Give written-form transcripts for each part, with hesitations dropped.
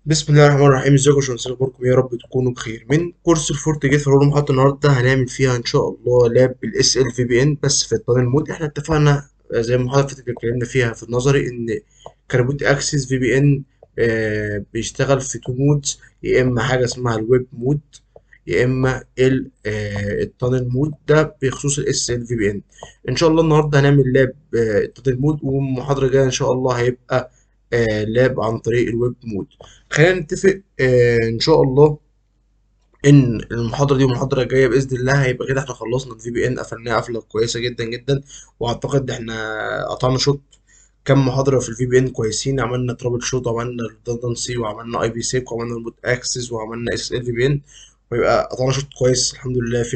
بسم الله الرحمن الرحيم. ازيكم يا باشمهندس؟ اخباركم إيه؟ يا رب تكونوا بخير. من كورس الفورت جيت في علوم محطة النهارده هنعمل فيها ان شاء الله لاب بالاس ال في بي ان بس في الطريق المود. احنا اتفقنا زي المحاضرة اللي فاتت اللي اتكلمنا فيها في النظري ان كاربوت اكسس في بي ان بيشتغل في تو مودز، يا اما حاجة اسمها الويب مود يا اما التانل مود. ده بخصوص الاس ال في بي ان. ان شاء الله النهارده هنعمل لاب التانل مود، والمحاضرة الجاية ان شاء الله هيبقى لاب عن طريق الويب مود. خلينا نتفق ان شاء الله ان المحاضره دي والمحاضره الجايه باذن الله هيبقى كده احنا خلصنا الفي بي ان، قفلناها قفله كويسه جدا جدا. واعتقد احنا قطعنا شوط كام محاضره في الفي بي ان كويسين. عملنا ترابل شوت وعملنا ريدندنسي وعملنا اي بي سيك وعملنا ريموت اكسس وعملنا اس ال في بي ان، ويبقى قطعنا شوط كويس الحمد لله في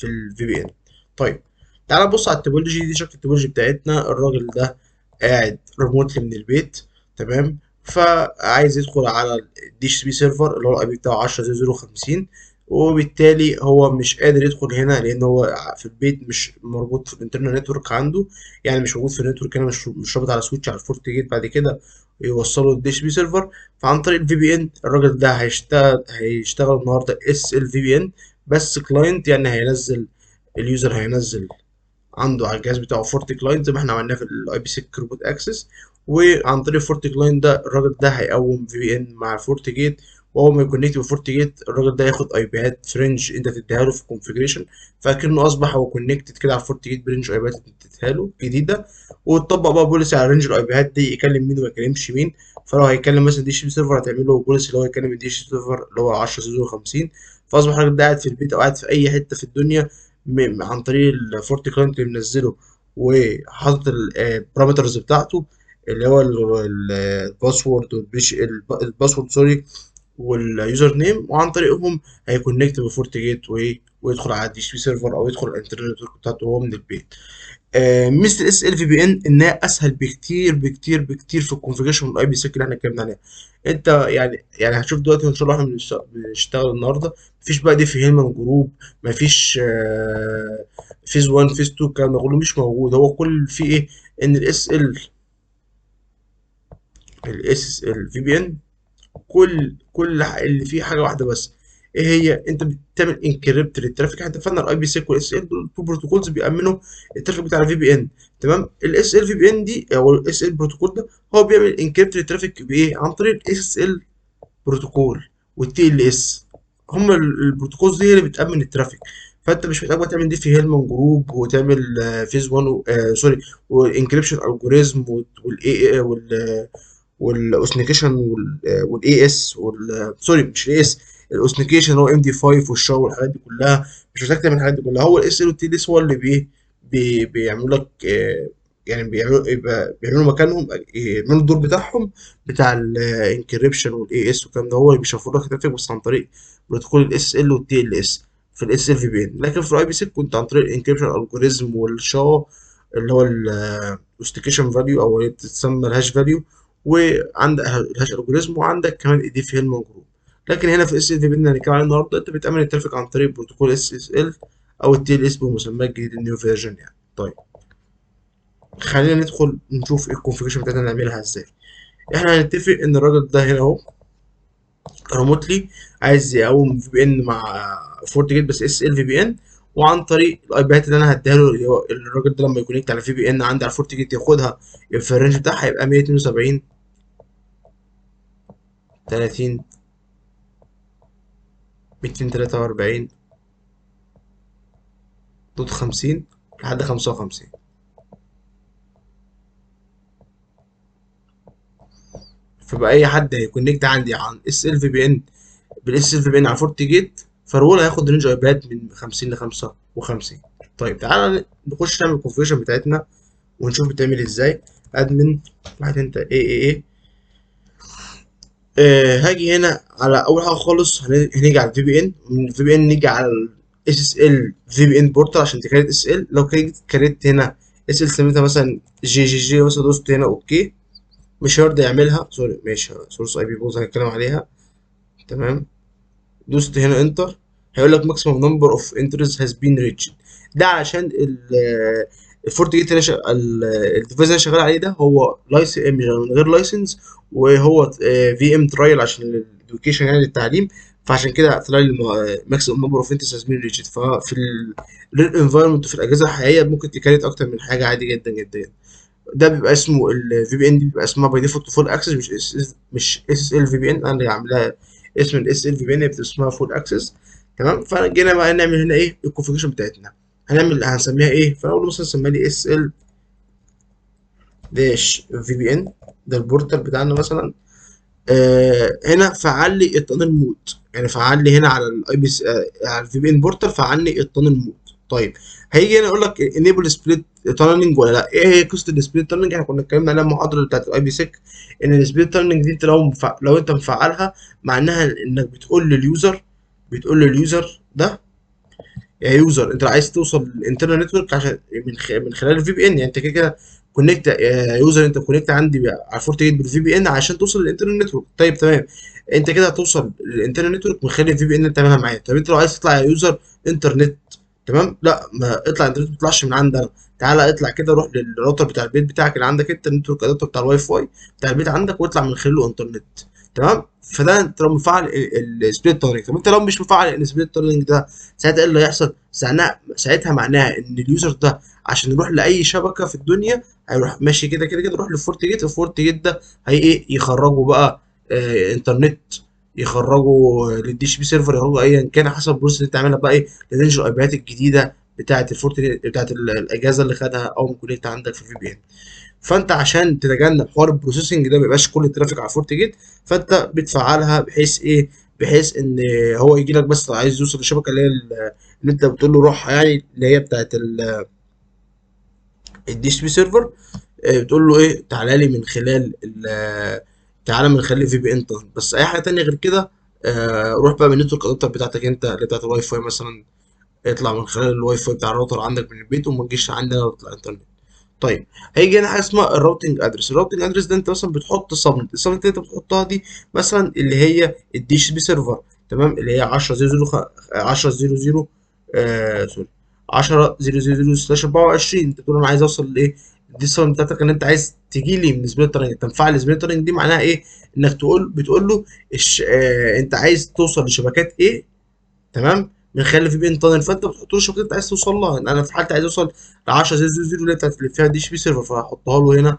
الفي بي ان. طيب تعالى بص على التوبولوجي دي. شكل التوبولوجي بتاعتنا، الراجل ده قاعد ريموتلي من البيت، تمام؟ فعايز يدخل على الدي اتش بي سيرفر اللي هو الاي بي بتاعه 10.0.0.50، وبالتالي هو مش قادر يدخل هنا لان هو في البيت مش مربوط في الانترنت نتورك عنده. يعني مش موجود في النتورك هنا، مش رابط على سويتش على الفورت جيت بعد كده يوصله للدي بي سيرفر. فعن طريق الفي بي ان الراجل ده هيشتغل النهارده اس ال في بي ان بس كلاينت، يعني هينزل اليوزر هينزل عنده على الجهاز بتاعه فورتي كلاينت زي ما احنا عملناه في الاي بي سي روبوت اكسس. وعن طريق الفورتي كلاينت ده الراجل ده هيقوم في بي ان مع الفورتي جيت. واول ما يكونكت بالفورتي جيت الراجل ده ياخد اي بيات فرنج انت تديها له في الكونفجريشن، فكأنه اصبح هو كونكتد كده على الفورتي جيت برنج اي بيات انت اديتها له جديده. وتطبق بقى بوليسي على رينج الاي بيات دي، يكلم مين وما يكلمش مين. فلو هيكلم مثلا دي اتش بي سيرفر هتعمل له بوليسي اللي هو يكلم الدي اتش بي سيرفر اللي هو 10.0.50. فاصبح الراجل ده قاعد في البيت او قاعد في اي حته في الدنيا عن طريق الفورتي كلاينت اللي منزله وحاطط البارامترز بتاعته اللي هو الباسورد الباسورد سوري واليوزر نيم، وعن طريقهم هيكونكت بفورت جيت ويدخل على الدي اتش بي سيرفر او يدخل على الانترنت نتورك بتاعته وهو من البيت. ميزه الاس ال في بي ان انها اسهل بكتير بكتير بكتير في الكونفيجريشن من الاي بي سيك اللي احنا اتكلمنا عليها. انت يعني هتشوف دلوقتي ان شاء الله احنا بنشتغل النهارده مفيش بقى دي في هيلمان جروب، مفيش فيز 1 فيز 2، الكلام ده كله مش موجود. هو كل في ايه ان الاس ال في بي ان اللي فيه حاجه واحده بس. ايه هي؟ انت بتعمل انكريبت للترافيك. احنا اتفقنا الاي بي سيك والاس ال دول تو بروتوكولز بيامنوا الترافيك بتاع الفي بي ان، تمام؟ الاس ال في بي ان دي او الاس ال بروتوكول ده هو بيعمل انكريبت للترافيك بايه؟ عن طريق الاس ال بروتوكول والتي ال اس. هم البروتوكولز دي اللي بتامن الترافيك. فانت مش محتاج بقى تعمل دي في هيلمان جروب وتعمل فيز 1 سوري وانكريبشن الجوريزم والاي والاوثنيكيشن والاي اس سوري مش الاي اس، الاوثنيكيشن هو ام دي 5 والشاو والحاجات دي كلها. مش محتاج تعمل الحاجات دي كلها. هو الاس ال والتي ال اس هو اللي بيعملوا لك يعني بيعملوا مكانهم، يعملوا الدور بتاعهم بتاع الانكريبشن والاي اس والكلام ده. هو اللي بيشفر لك الترافيك بس عن طريق بروتوكول الاس ال والتي ال اس في الاس ال في بي ان. لكن في الاي بي سيك كنت عن طريق الانكريبشن الجوريزم والشا اللي هو الاوستيكيشن فاليو او اللي بتتسمى الهاش فاليو، وعندك الهاش الجوريزم، وعندك كمان اي دي في هيلمان جروب. لكن هنا في اس ال في بي ان هنتكلم عليه النهارده انت بتامن الترافيك عن طريق بروتوكول اس اس ال او التي ال اس بمسماه الجديد النيو فيرجن يعني. طيب خلينا ندخل نشوف ايه الكونفيجريشن بتاعتنا نعملها ازاي. احنا هنتفق ان الراجل ده هنا اهو ريموتلي عايز يقوم في بي ان مع فورت جيت بس اس ال في بي ان، وعن طريق الاي بيات اللي انا هديها له اللي هو الراجل ده لما يكونكت على في بي ان عندي على الفورت جيت ياخدها في الرينج بتاعها يبقى 172 30 243 دوت 50 لحد 55. فبقى اي حد هيكونكت عندي عن اس ال في بي ان بالاس ال في بي ان على فورت جيت فالرول هياخد رينج ايباد من 50 ل 55. طيب تعالى نخش نعمل الكونفيجريشن بتاعتنا ونشوف بتعمل ازاي. ادمن واحد انت ايه هاجي هنا على اول حاجه خالص هنيجي على الفي بي ان. من الفي بي ان نيجي على الاس اس ال في بي ان بورتال عشان تكريت اس ال. لو كريت هنا اس ال سميتها مثلا جي مثلا، دوست هنا اوكي مش هيرضى يعملها سوري ماشي سورس اي بي بوز هنتكلم عليها، تمام؟ دوست هنا انتر هيقول لك ماكسيمم نمبر اوف انترز هاز بين ريتشد. ده علشان الفورت جيت الديفايس اللي انا شغال عليه ده هو من غير لايسنس، وهو في ام ترايل عشان الاديوكيشن يعني للتعليم. فعشان كده طلع لي ماكسيمم نمبر اوف انتس از ريجيت. ففي الريل انفايرمنت وفي الاجهزه الحقيقيه ممكن تكريت اكتر من حاجه عادي جدا جدا. ده بيبقى اسمه الفي بي ان، دي بيبقى اسمها باي ديفولت فول اكسس، مش اس اس ال في بي ان، انا اللي عاملاها اسم الاس ال في بي ان، بتبقى اسمها فول اكسس. تمام. فجينا بقى نعمل هنا ايه الكونفيجريشن بتاعتنا، هنسميها ايه؟ فانا اقول له مثلا سميها لي اس ال داش في بي ان، ده البورتال بتاعنا مثلا. هنا فعل لي التانل مود، يعني فعل لي هنا على الاي بي على الفي بي ان بورتال فعل لي التانل مود. طيب هيجي هنا يقول لك انيبل سبليت تانلنج ولا لا. ايه هي قصه السبليت تانلنج؟ احنا كنا اتكلمنا عليها المحاضره بتاعت الاي بي سيك، ان السبليت تانلنج دي انت لو انت مفعلها، معناها انك بتقول لليوزر ده يا يوزر انت عايز توصل للانترنت نتورك عشان من خلال الفي بي ان، يعني انت كده كده كونكت يا يوزر، انت كونكت عندي على الفورت جيت بالفي بي ان عشان توصل للانترنت نتورك. طيب تمام، انت كده هتوصل للانترنت نتورك من خلال الفي بي ان اللي بتعملها معايا. طب انت لو عايز تطلع يا يوزر انترنت، تمام، لا ما اطلع انترنت، ما تطلعش من عندنا، تعالى اطلع كده روح للراوتر بتاع البيت بتاعك اللي عندك انت، النتورك ادابتر بتاع الواي فاي بتاع البيت عندك، واطلع من خلاله انترنت. تمام. فده انت لو مفعل السبليت تارجت. طب انت لو مش مفعل السبليت تارجت ده، ساعتها ايه اللي هيحصل؟ ساعتها معناها ان اليوزر ده عشان يروح لاي شبكه في الدنيا هيروح ماشي كده كده كده يروح للفورت جيت. الفورت جيت ده هي ايه؟ يخرجوا بقى انترنت، يخرجوا للدي اتش بي سيرفر، يخرجوا ايا كان حسب البروسيس اللي انت عاملها بقى ايه لرينج الايبيات الجديده بتاعه الفورت جيت، بتاعه الاجهزه اللي خدها او مكونيت عندك في الفي بي ان. فانت عشان تتجنب حوار البروسيسنج ده ما يبقاش كل الترافيك على فورت جيت، فانت بتفعلها بحيث ايه؟ بحيث ان هو يجي لك بس لو عايز يوصل للشبكه اللي هي اللي انت بتقول له روحها، يعني اللي هي بتاعت الدي اتش بي سيرفر. بتقول له ايه؟ تعالى لي من خلال تعالى من خلال الفي بي ان طبعا. بس اي حاجه تانية غير كده روح بقى من النتورك ادابتر بتاعتك انت اللي بتاعت الواي فاي مثلا، اطلع من خلال الواي فاي بتاع الراوتر عندك من البيت، وما تجيش عندنا وتطلع انترنت. طيب هيجي هنا حاجه اسمها الراوتنج ادرس. الراوتنج ادرس ده انت مثلا بتحط السبنت اللي انت بتحطها دي مثلا اللي هي الدي اتش بي سيرفر، تمام، اللي هي 10.0.0 سوري 10.0.0/24. انت تقول انا عايز اوصل لايه؟ دي السبنت بتاعتك ان انت عايز تجي لي من سبليت ترنج. انت مفعل سبليت ترنج دي معناها ايه؟ انك بتقول له انت عايز توصل لشبكات ايه، تمام، من خلال الفي بي ان تانل. فانت بتحط له الشبكات اللي انت عايز توصل لها. انا في حالتي عايز اوصل ل 10.0.0 اللي بتاعت اللي فيها دي اتش بي سيرفر، فهحطها له هنا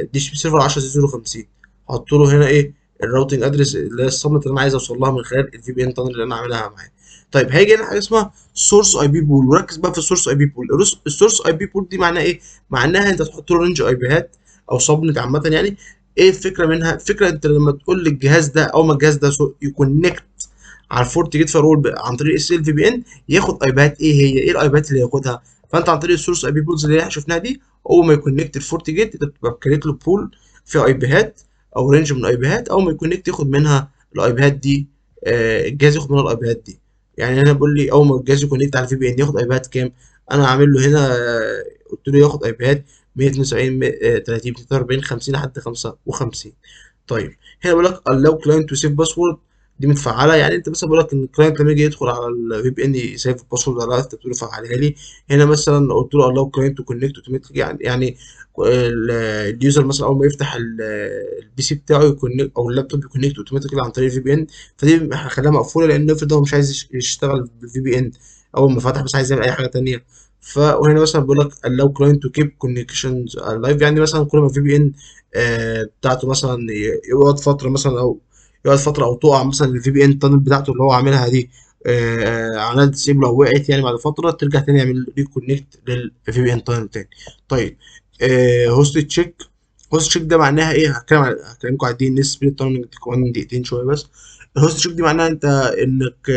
دي اتش بي سيرفر 10.0.50. هحط له هنا ايه؟ الراوتنج ادرس اللي هي الصمت اللي انا عايز اوصل لها من خلال الفي بي ان تانل اللي انا عاملها معاه. طيب هيجي هنا حاجه اسمها سورس اي بي بول، وركز بقى في السورس اي بي بول. السورس اي بي بول دي معناها ايه؟ معناها انت تحط له رينج اي بيهات او سبنت عامه يعني. ايه الفكره منها؟ الفكره انت لما تقول للجهاز ده، اول ما الجهاز ده يكونكت على الفورت جيت فايرول عن طريق اس ال في بي ان، ياخد ايبات. ايه الايبات اللي ياخدها؟ فانت عن طريق السورس اي بي بولز اللي احنا شفناها دي، اول ما يكونكت الفورت جيت انت بتبقى كريت له بول فيها اي بيهات او رينج من الاي بيهات. اول ما يكونكت ياخد منها الاي بيهات دي، الجهاز ياخد منها الاي بيهات دي. يعني هنا بيقول لي اول ما الجهاز يكونكت على الفي بي ان ياخد اي بيهات كام؟ انا عامل له هنا قلت له ياخد اي بيهات 172 30 240 50 لحد 55. طيب هنا بيقول لك allow client to save password، دي متفعله. يعني انت مثلا بقول لك ان الكلاينت لما يجي يدخل على الفي بي ان يسيف الباسورد ولا لا، انت بتقول له فعلها لي. هنا مثلا قلت له allow client to connect automatically، يعني اليوزر مثلا اول ما يفتح البي سي بتاعه يكونكت او اللابتوب يكونكت اوتوماتيكلي عن طريق الفي بي ان. فدي هخليها مقفوله لان افرض هو مش عايز يشتغل بالفي بي ان اول ما فتح، بس عايز يعمل اي حاجه تانيه. وهنا مثلا بيقول لك allow client to keep connections alive، يعني مثلا كل ما الفي بي ان بتاعته مثلا يقعد فتره مثلا، او يقعد فتره او تقع مثلا الفي بي ان تانل بتاعته اللي هو عاملها دي عملها ديسيبل او وقعت، يعني بعد فتره ترجع تاني يعمل ريكونكت للفي بي ان تانل تاني. طيب هوست تشيك. هوست تشيك ده معناها ايه؟ هكلمكم على الدي ان اس سبليت تانل كمان دقيقتين شويه بس. الهوست تشيك دي معناها انت انك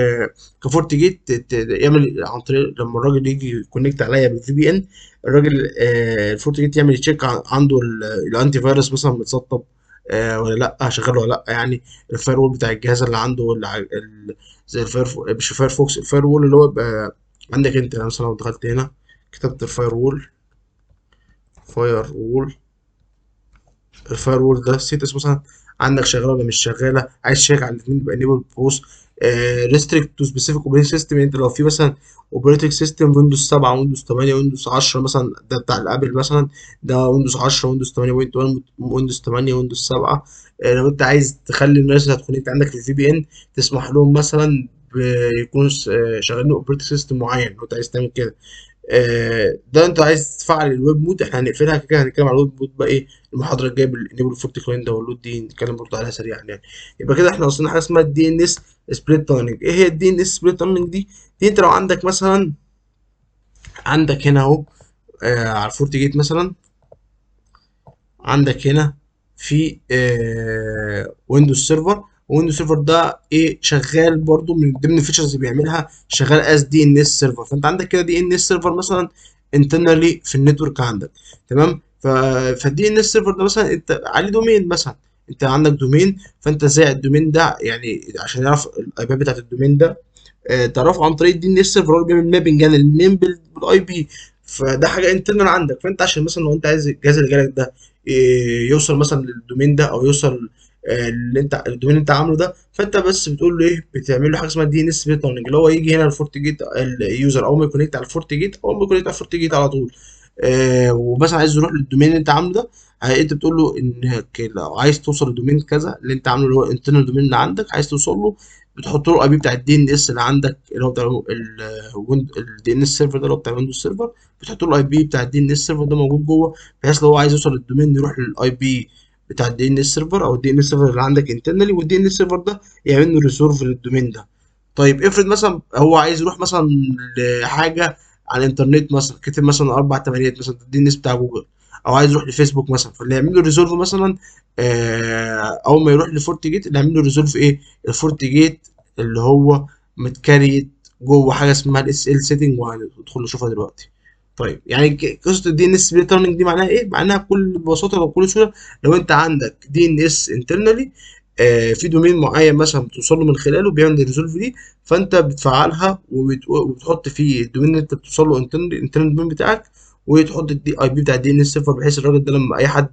كفورت جيت يعمل عن طريق لما الراجل يجي يكونكت عليا بالفي بي ان، الراجل الفورت جيت يعمل تشيك عنده الانتي فيروس مثلا متسطب ولا لا، شغال ولا لا. يعني الفاير وول بتاع الجهاز اللي عنده زي مش فايرفوكس، الفاير وول اللي هو يبقى عندك انت. يعني مثلا لو دخلت هنا كتبت فاير وول، الفاير وول ده ستيتس مثلا عندك شغاله ولا مش شغاله، عايز تشيك على الاثنين يبقى انيبل بوث. ريستريكت تو سبيسيفيك اوبريتنج سيستم، يعني انت لو في مثلا اوبريتنج سيستم ويندوز 7 ويندوز 8 ويندوز 10 مثلا، ده بتاع الابل مثلا، ده ويندوز 10 ويندوز 8.1 ويندوز 8 ويندوز 7. لو انت عايز تخلي الناس اللي هتكونكت عندك في الفي بي ان تسمح لهم مثلا بيكونوا شغالين اوبريتنج سيستم معين، لو انت عايز تعمل كده. ده انت عايز تفعل الويب مود، احنا هنقفلها كده، هنتكلم على الويب مود بقى ايه المحاضره الجايه بالانيبل فورت كلاين داونلود دي، نتكلم برضه عليها سريعا يعني. يبقى كده احنا وصلنا حاجه اسمها الدي ان اس سبليت تانلنج. ايه هي الدي ان اس سبليت تانلنج دي؟ دي انت لو عندك مثلا، عندك هنا اهو على الفورت جيت مثلا، عندك هنا في ويندوز سيرفر. ويندوز سيرفر ده ايه شغال برضو من ضمن الفيتشرز اللي بيعملها، شغال از دي ان اس سيرفر. فانت عندك كده دي ان اس سيرفر مثلا انترنالي في النتورك عندك، تمام. فالدي ان اس سيرفر ده مثلا انت عليه دومين مثلا، انت عندك دومين، فانت زي الدومين ده يعني عشان يعرف الاي بي بتاعت الدومين ده تعرفه عن طريق الدي ان اس سيرفر، هو بيعمل مابنج يعني النيم بالاي بي. فده حاجه انترنال عندك. فانت عشان مثلا لو انت عايز الجهاز اللي جالك ده يوصل مثلا للدومين ده، او يوصل اللي انت الدومين اللي انت عامله ده، فانت بس بتقول له ايه، بتعمل له حاجه اسمها دي ان اس ريتيرنينج، اللي هو يجي هنا الفورت جيت، اليوزر اول ما يكونكت على الفورت جيت، اول ما يكونكت على الفورت جيت على طول ومثلا عايز يروح للدومين اللي انت عامله ده، انت بتقول له انك لو عايز توصل للدومين كذا اللي انت عامله، اللي هو الانترنال دومين اللي عندك عايز توصل له، بتحط له الاي بي بتاع الدي ان اس اللي عندك، اللي هو بتاع الدي ان اس سيرفر ده اللي هو بتاع الويندوز سيرفر، بتحط له الاي بي بتاع الدي ان اس سيرفر ده موجود جوه، بحيث لو هو عايز يوصل للدومين يروح للاي بي بتاع الدي ان اس سيرفر، او الدي ان اس سيرفر اللي عندك انترنالي، والدي ان اس سيرفر ده يعمل له ريسولف للدومين ده. طيب افرض مثلا هو عايز يروح مثلا لحاجه على الانترنت، مثلا كتب مثلا اربع تمانيات مثلا الدي ان اس بتاع جوجل، او عايز يروح لفيسبوك مثلا، فاللي يعمل له ريزولف مثلا اول ما يروح لفورت جيت، اللي يعمل له ريزولف ايه، الفورت جيت اللي هو متكريت جوه حاجه اسمها الاس ال سيتنج، وهندخل نشوفها دلوقتي. طيب يعني قصه الدي ان اس ريتيرنينج دي معناها ايه؟ معناها بكل بساطه وبكل سهوله، لو انت عندك دي ان اس انترنالي في دومين معين مثلا بتوصل له من خلاله بيعمل الريزولف دي، فانت بتفعلها وبتحط فيه الدومين اللي انت بتوصل له انترنال دومين بتاعك، وتحط الدي اي بي بتاع الدي ان اس سيرفر، بحيث الراجل ده لما اي حد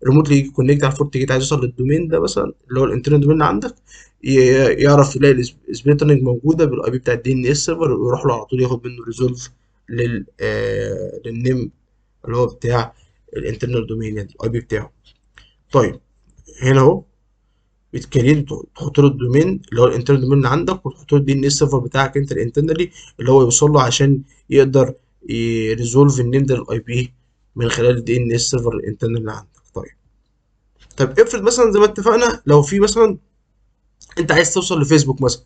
ريموتلي يجي كونكت على الفورت جيت عايز يوصل للدومين ده مثلا اللي هو الانترنال دومين اللي عندك، يعرف يلاقي السبليتنج موجوده بالاي بي بتاع الدي ان اس سيرفر، ويروح له على طول ياخد منه ريزولف للنيم اللي هو بتاع الانترنال دومين، يعني الاي بي بتاعه. طيب هنا اهو بتكريت، تحط له الدومين اللي هو الانترنال دومين اللي عندك، وتحط له الدي ان اس سيرفر بتاعك انت الانترنالي اللي هو يوصل له عشان يقدر يريزولف النيم ده الاي بي من خلال الدي ان اس سيرفر الانترنال اللي عندك. طيب افرض مثلا زي ما اتفقنا، لو في مثلا انت عايز توصل لفيسبوك مثلا،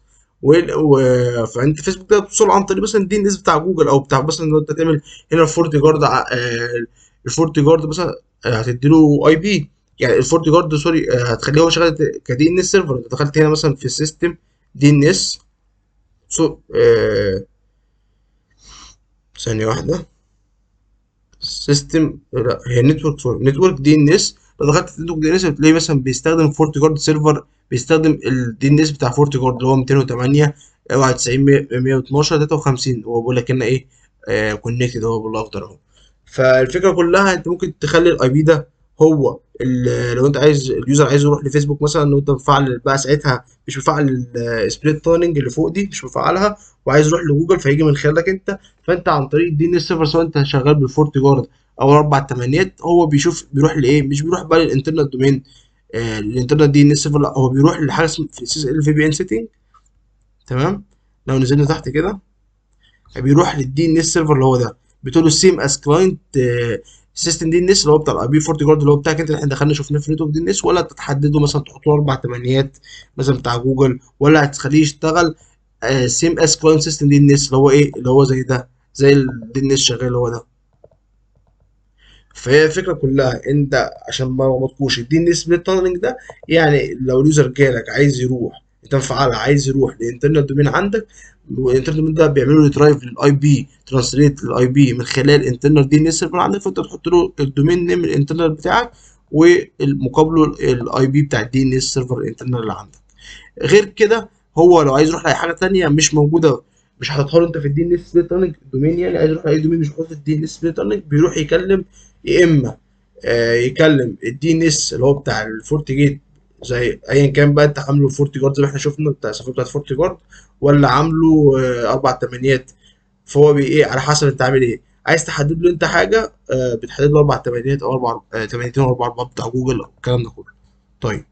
فانت فيسبوك ده بتوصل عن طريق مثلا الدي ان اس بتاع جوجل، او بتاع مثلا لو انت تعمل هنا الفورتي جارد الفورتي جارد مثلا هتدي له اي بي، يعني الفورتي جارد سوري هتخليه هو شغال كدي ان اس سيرفر. انت دخلت هنا مثلا في السيستم دي ان اس ثانيه واحده، سيستم لا هي نتورك، سوري نتورك دي ان اس. لو دخلت في نتورك دي ان اس بتلاقي مثلا بيستخدم فورت جارد سيرفر، بيستخدم الدي ان اس بتاع فورت جارد اللي هو 208 91 112 53، هو بيقول لك هنا ايه كونكتد، هو بالاخضر اهو. فالفكره كلها انت ممكن تخلي الاي بي ده هو لو انت عايز اليوزر عايز يروح لفيسبوك مثلا، وانت مفعل بقى ساعتها مش مفعل السبليت توننج اللي فوق دي مش مفعلها، وعايز يروح لجوجل فيجي من خلالك انت، فانت عن طريق الدي ان اس سيرفر سواء انت شغال بالفورت جارد او اربع تمانيات، هو بيشوف بيروح لايه، مش بيروح بقى للانترنت دومين الانترنت دي ان اس سيرفر، لا هو بيروح لحاجه اسمها في سي ال في بي ان سيتنج، تمام. لو نزلنا تحت كده بيروح للدي ان اس سيرفر اللي هو ده، بتقول له سيم از كلاينت سيستم دي ان اس اللي هو بتاع الاي بي فورت جارد اللي هو بتاعك انت اللي احنا دخلنا شفناه في نتورك دي ان اس، ولا تتحدده مثلا تحط له اربع تمانيات مثلا بتاع جوجل، ولا هتخليه يشتغل سيم از كلاينت سيستم دي ان اس اللي هو ايه اللي هو زي ده، زي الدي ان اس شغال اللي هو ده. فهي الفكره كلها انت عشان ما تكونش الدي ان اس سبليت تانلنج ده، يعني لو اليوزر جالك عايز يروح، انت مفعلها عايز يروح للانترنت دومين عندك، والانترنت دومين ده بيعملوا له درايف للاي بي، ترانسليت للاي بي من خلال انترنال دي ان اس سيرفر عندك، فانت تحط له الدومين نيم الانترنال بتاعك، ومقابله الاي بي بتاع الدي ان اس سيرفر الانترنال اللي عندك. غير كده هو لو عايز يروح لاي حاجه تانية مش موجوده، مش حاططها له انت في الدي ان اس سبليت تارنت دومين، يعني عايز يروح لاي دومين مش محطوط في الدي ان اس سبليت تارنت، بيروح يكلم يا اما يكلم الدي ان اس اللي هو بتاع الفورت جيت زي ايا كان بقى انت عامله فورتي جارد زي ما احنا شفنا بتاع الصفحه بتاعت فورتي جارد، ولا عامله اربع تمانيات. فهو بي ايه على حسب انت عامل ايه. عايز تحدد له انت حاجه بتحدد له اربع تمانيات او اربع تمانيتين او اربع اربعات بتاع جوجل او الكلام ده كله. طيب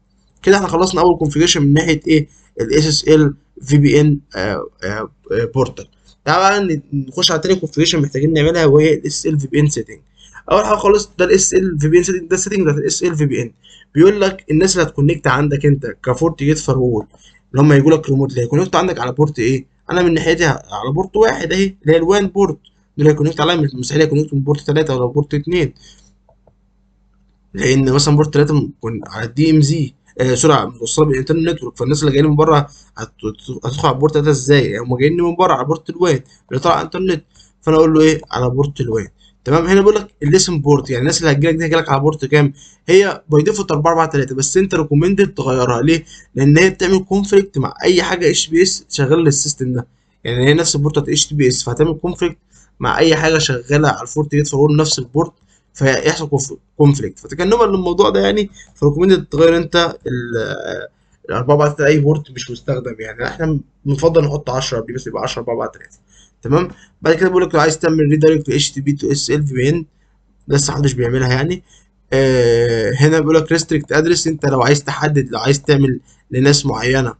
كده احنا خلصنا اول كونفيجريشن من ناحيه ايه الاس اس ال في بي ان بورتال. تعال بقى نخش على تاني كونفيجريشن محتاجين نعملها وهي الاس ال في بي ان سيتنج. اول حاجه خالص ده الاس ال في بي ان سيتنج، ده السيتنج بتاعت الاس ال في بي ان. بيقول لك الناس اللي هتكونكت عندك انت كفورت جيت فاروول، اللي هم يجوا لك ريموت اللي هيكونكتوا عندك على بورت ايه. انا من ناحيتي على بورت واحد اهي اللي هي الوان بورت، دول هيكونكت عليا، مش مستحيل يكونكتوا من بورت 3 ولا بورت 2، لان مثلا بورت 3 ممكن على الدي ام زي سرعه متوصله بالانترنت نتورك، فالناس اللي جايين من بره هتدخل على البورت 3 ازاي؟ يعني هم جايين من بره على بورت الوان اللي طالع على الانترنت. فانا اقول له ايه على بورت الوان. تمام. هنا بيقول لك الليسن بورت، يعني الناس اللي هتجيلك دي هتجيلك على بورت كام؟ هي باي ديفولت 443، بس انت ريكومندد تغيرها ليه؟ لان هي بتعمل كونفليكت مع اي حاجه اتش بي اس شغاله للسيستم ده. يعني هي نفس البورت بتاعت اتش تي بي اس، فهتعمل كونفليكت مع اي حاجه شغاله على الفورت جيت فور نفس البورت، فيحصل كونفليكت. فتجنبا للموضوع ده يعني فريكومندد تغير انت الاربعه بعد اي بورت مش مستخدم. يعني احنا بنفضل نحط 10 قبل بس يبقى 10 4 بعد 3. تمام. بعد كده بيقول لك لو عايز تعمل ريدايركت اتش تي بي تو اس ال في بي ان، لسه محدش بيعملها يعني. هنا بيقول لك ريستريكت ادرس، انت لو عايز تحدد، لو عايز تعمل لناس معينه،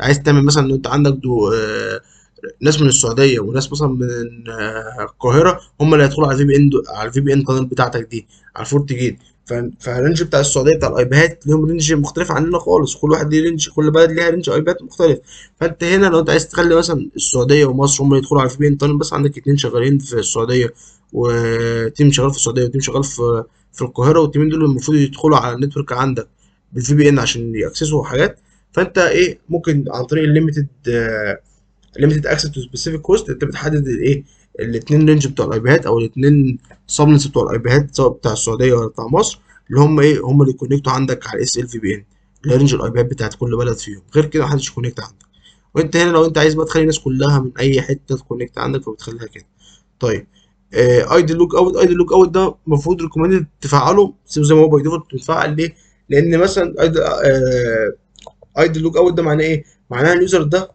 عايز تعمل مثلا ان انت عندك ناس من السعوديه وناس مثلا من القاهره هم اللي هيدخلوا على الفي بي ان، على الفي بي ان قناه بتاعتك دي على الفورت جيت. فالرينج بتاع السعوديه بتاع الايباد ليهم رينج مختلف عننا خالص، كل واحد ليه رينج، كل بلد ليها رينج ايباد مختلف. فانت هنا لو انت عايز تخلي مثلا السعوديه ومصر هم اللي يدخلوا على الفي بي ان قناه، بس عندك اتنين شغالين في السعوديه وتيم شغال في السعوديه وتيم شغال في القاهره، والتيمين دول المفروض يدخلوا على النتورك عندك بالفي بي ان عشان ياكسسوا حاجات. فانت ايه ممكن عن طريق الليميتد اكسس تو سبيسيفيك هوست انت بتحدد الايه الاثنين رينج بتوع الايبيهات او الاثنين سبنتس بتوع الايبيهات سواء بتاع السعوديه ولا بتاع مصر، اللي هم ايه هم اللي يكونكتوا عندك على الاس ال في بي ان، اللي هي رينج الايبيهات بتاعت كل بلد فيهم. غير كده محدش يكونكت عندك. وانت هنا لو انت عايز بقى تخلي الناس كلها من اي حته تكونكت عندك فبتخليها كده. طيب ايدل لوك اوت، ايدل لوك اوت ده المفروض ريكومندد تفعله زي ما هو باي ديفولت متفعل. ليه؟ لان مثلا ايدل لوك اوت ده معناه ايه؟ معناه اليوزر ده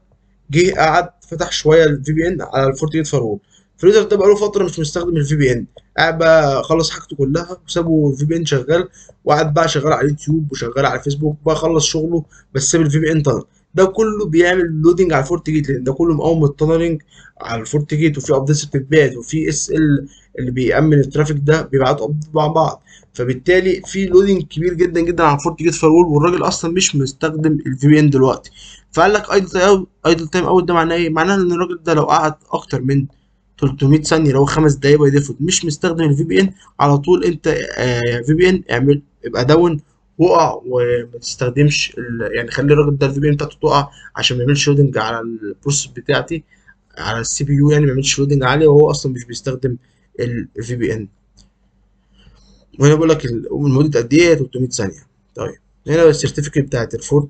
جه قعد فتح شويه الفي بي ان على الفورت جيت فاروول، فاليوزر ده بقاله فتره مش مستخدم الفي بي ان، قاعد بقى خلص حاجته كلها وسابه الفي بي ان شغال، وقعد بقى شغال على اليوتيوب وشغال على فيسبوك بقى خلص شغله، بس ساب الفي بي ان طنل. ده كله بيعمل لودنج على الفورت جيت، لان ده كله مقاوم التنلنج على الفورت جيت، وفي ابديتس بتتبعت وفي اس ال اللي بيأمن الترافيك ده بيبعتوا ابديت مع بعض. فبالتالي في لودنج كبير جدا جدا على الفورت جيت فاروول، والراجل اصلا مش مستخدم الفي بي ان دلوقتي. فقال لك ايدل تايم اوت ده معناه ايه؟ معناه ان الراجل ده لو قعد اكتر من 300 ثانيه، لو 5 دقايق باي ديفولت مش مستخدم الفي بي ان، على طول انت في بي ان اعمل ابقى داون وقع وما تستخدمش يعني خلي الراجل ده الفي بي ان بتاعته تقع عشان ما يعملش لودنج على البروسيس بتاعتي على السي بي يو، يعني ما يعملش لودنج عاليه وهو اصلا مش بيستخدم الفي بي ان. وهنا بقول لك المدة قد ايه؟ 300 ثانية. طيب هنا السيرتيفيكت بتاعت ال 40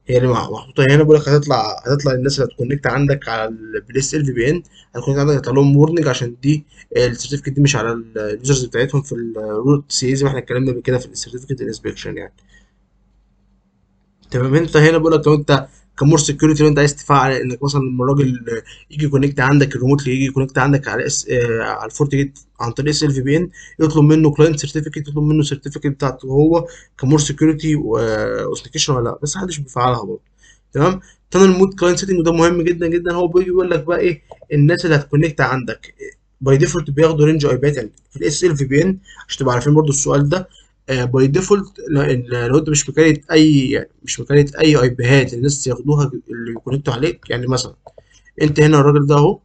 هي اللي محطوطة هنا. بقول لك هتطلع الناس اللي هتكونكت عندك على البليس ال في بي ان، هتكونكت عندك هيطلع لهم وورنينج عشان دي السيرتيفيكت دي مش على اليوزرز بتاعتهم في الروت سي زي ما احنا اتكلمنا قبل كده في السيرتيفيكت انسبكشن يعني. تمام. انت هنا بقول لك لو انت كمور سكيورتي، لو انت عايز تفعل انك مثلا لما الراجل يجي يكونكت عندك الريموتلي، يجي يكونكت عندك على على الفورت جيت عن طريق اس ال في بي ان، يطلب منه كلاينت سيرتيفيكت، يطلب منه سيرتيفيكت بتاعته هو كمور سكيورتي واوثنتيكيشن ولا لا، بس محدش بيفعلها برضه. تمام. تاني المود كلاينت سيتنج، وده مهم جدا جدا. هو بيجي يقول لك بقى ايه الناس اللي هتكونكت عندك باي ديفولت بياخدوا رينج اي بات يعني في الاس ال في بي ان، عشان تبقى عارفين برضه السؤال ده. باي ديفولت لو انت مش مكريت اي اي بيهات الناس ياخدوها اللي يكونكتوا عليك. يعني مثلا انت هنا الراجل ده اهو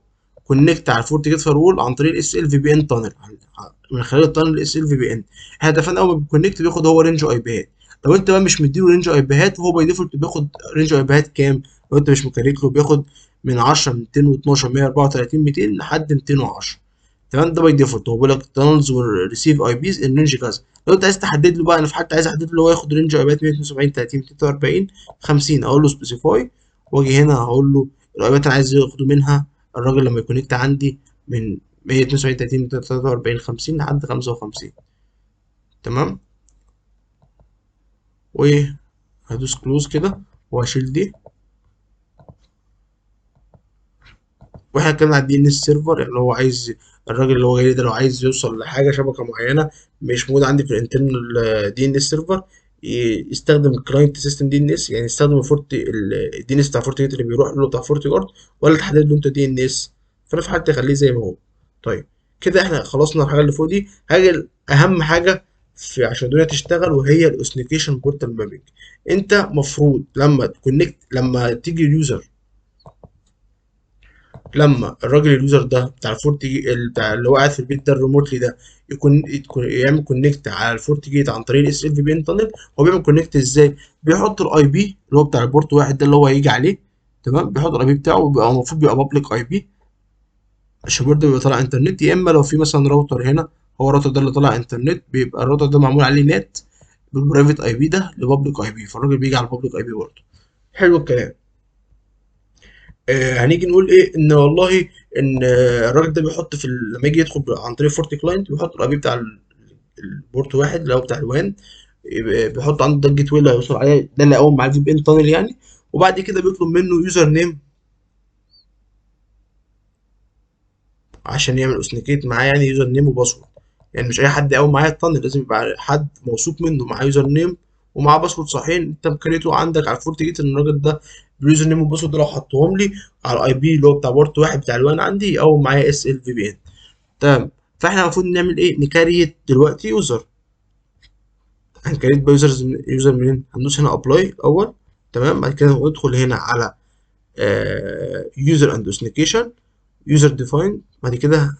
كونكت على الفورت جيت فايرول عن طريق الاس ال في بي ان تانل، من خلال التانل الاس ال في بي ان. احنا اتفقنا اول ما بيكونكت بياخد هو رينج اي بيهات. لو انت بقى مش مديله رينج اي بيهات، هو باي ديفولت بياخد رينج اي بيهات كام؟ لو انت مش مكريت له بياخد من 10 212 134 200 لحد 210. تمام. ده باي ديفولت هو بيقول لك تانلز وريسيف اي بيز ان رينج كذا. لو انت عايز تحدد له بقى، انا في حتى عايز احدد له هو ياخد رينج اي بيات 172 30 240 50، اقول له سبيسيفاي، واجي هنا هقول له الايبات انا عايز ياخده منها الراجل لما يكونكت عندي من 172 30 243 50 لحد 55. تمام. هدوس كلوز كده وهشيل دي. واحنا اتكلمنا على الدي ان اس سيرفر، يعني هو عايز الراجل اللي هو جاي ده لو عايز يوصل لحاجه شبكه معينه مش موجوده عندي في الانترنال دي ان اس سيرفر، يستخدم الكلاينت سيستم دي ان اس، يعني يستخدم الفورتي الدي ان اس بتاع فورتي اللي بيروح له بتاع فورتي جارد، ولا تحدد له انت دي ان اس. فانا في حالتي اخليه زي ما هو. طيب كده احنا خلصنا الحاجه اللي فوق دي. حاجه اهم حاجه في عشان الدنيا تشتغل وهي الاوثنيكيشن بورتال مابنج. انت مفروض لما تكونكت، لما تيجي اليوزر، لما الراجل اليوزر ده بتاع الفورت بتاع اللي هو قاعد في البيت ده الريموتلي ده يكون يعمل كونكت على الفورت جيت عن طريق الاس ال في بي ان تانل. هو بيعمل كونكت ازاي؟ بيحط الاي بي اللي هو بتاع البورت واحد ده اللي هو هيجي عليه. تمام، بيحط الاي بي بتاعه، وبيبقى المفروض بيبقى بابليك اي بي عشان البورت بيبقى طالع انترنت. يا اما لو في مثلا راوتر هنا، هو الراوتر ده اللي طالع انترنت بيبقى الراوتر ده معمول عليه نت بالبرايفت اي بي ده لبابليك اي بي، فالراجل بيجي على البابليك اي بي برضه. حلو الكلام. هنيجي نقول ايه، ان والله ان الراجل ده بيحط في لما يجي يدخل عن طريق فورتي كلاينت بيحط الاي بي بتاع البورت واحد اللي هو بتاع الوان، بيحط عنده ده الجيت واي اللي هيوصل عليه، ده اللي هيقوم مع الفي بي ان تانل يعني. وبعد كده بيطلب منه يوزر نيم عشان يعمل اوثنيكيت معاه، يعني يوزر نيم وباسورد. يعني مش اي حد يقوم معايا التانل، لازم يبقى حد موثوق منه معاه يوزر نيم ومعاه باسورد صحيح. انت امكانيته عندك على الفورت جيت ان الراجل ده باليوزر نيم والباسورد ده لو حطهم لي على الاي بي اللي هو بتاع بورت واحد بتاع الوان عندي يقوم معايا اس ال في بي ان. تمام. فاحنا المفروض نعمل ايه؟ نكريت دلوقتي يوزر. هنكريت بقى يوزر منين؟ هندوس هنا ابلاي اول. تمام. بعد كده ندخل هنا على يوزر اند اوثنيكيشن، يوزر ديفاين. بعد كده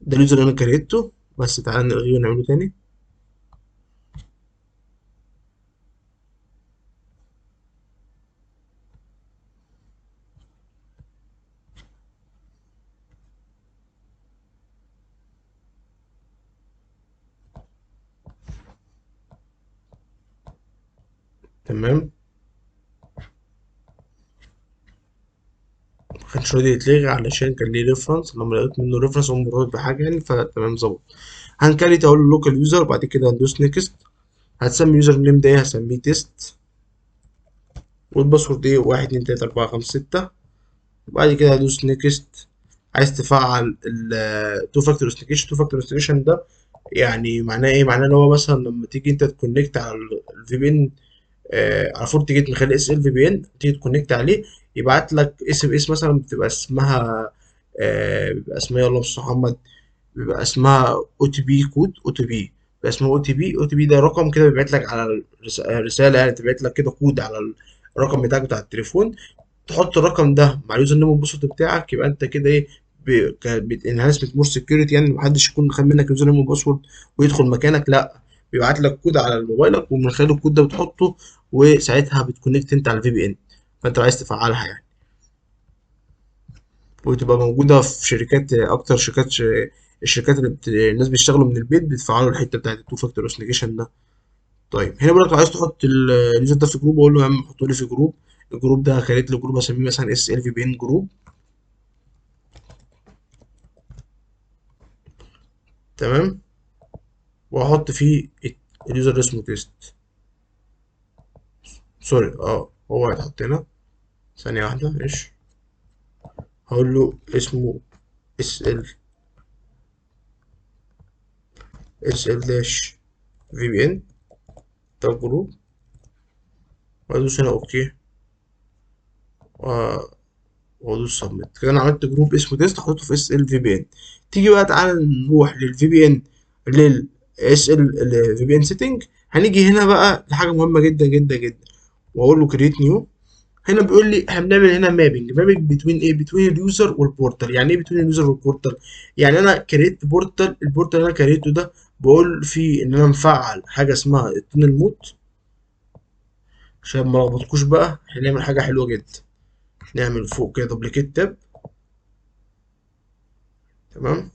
ده اليوزر اللي انا كريته، بس تعالى نلغيه ونعمله تاني. تمام. ما كانش راضي يتلغي علشان كان ليه ريفرنس، لما لقيت منه ريفرنس هو مرتبط بحاجه يعني، فتمام ظبط. هنكريت اقول له لوكال يوزر، بعد كده هندوس نيكست. هتسمي اليوزر نيم ده إيه؟ هسميه تيست. والباسورد ايه؟ واحد اتنين تلاته اربعه خمسه سته. وبعد كده هدوس نيكست. عايز تفعل التو فاكتور اوثنتيكيشن. تو فاكتور اوثنتيكيشن ده يعني معناه ايه؟ معناه ان هو مثلا لما تيجي انت تكونكت على الفي بي ان، على فورت جيت من خلال اس ال في بي ان، تيجي تكونكت عليه يبعت لك اس ام اس مثلا بتبقى اسمها بيبقى اسمها يلا مش محمد، بيبقى اسمها او تي بي كود. او تي بي بيبقى اسمه او تي بي. او تي بي ده رقم كده بيبعت لك على الرساله، يعني تبعت لك كده كود على الرقم بتاعك بتاع التليفون. تحط الرقم ده مع اليوزر نيم والباسورد بتاعك، يبقى انت كده ايه، انهانسمنت مور سكيورتي، يعني محدش يكون خد منك اليوزر نيم والباسورد ويدخل مكانك. لا، بيبعت لك كود على موبايلك ومن خلال الكود ده بتحطه، وساعتها بتكونكت انت على الفي بي ان. فانت لو عايز تفعلها يعني، وتبقى موجوده في شركات اكتر شركات الشركات اللي الناس بيشتغلوا من البيت بيتفعلوا الحته بتاعت التو فاكتور اوثنتيكيشن ده. طيب هنا بقول لك لو عايز تحط اليوزر ده في جروب، اقول له يا عم حطه لي في جروب. الجروب ده خليت له جروب اسميه مثلا اس ال في بي ان جروب. تمام. واحط فيه اليوزر اللي اسمه تيست. سوري، هو هيتحط هنا. ثانية واحدة ايش. هقول له اسمه اس ال داش في بي ان ده جروب. وادوس هنا اوكي، و- وادوس سبميت. كده انا عملت جروب اسمه تيست حطيته في اس ال في بي ان. تيجي بقى تعالى نروح للفي بي ان، لل اس ال في بي ان سيتنج. هنيجي هنا بقى لحاجة مهمة جدا جدا جدا، واقول له كريت نيو. هنا بيقول لي احنا بنعمل هنا مابنج بتوين ايه، بتوين اليوزر والبورتال. يعني ايه بتوين اليوزر والبورتال؟ يعني انا كريت بورتال، البورتال اللي انا كريته ده بقول فيه ان انا مفعل حاجه اسمها التونل مود. عشان ما لخبطكوش بقى هنعمل حاجه حلوه جدا. نعمل فوق كده دوبليكيت تاب. تمام.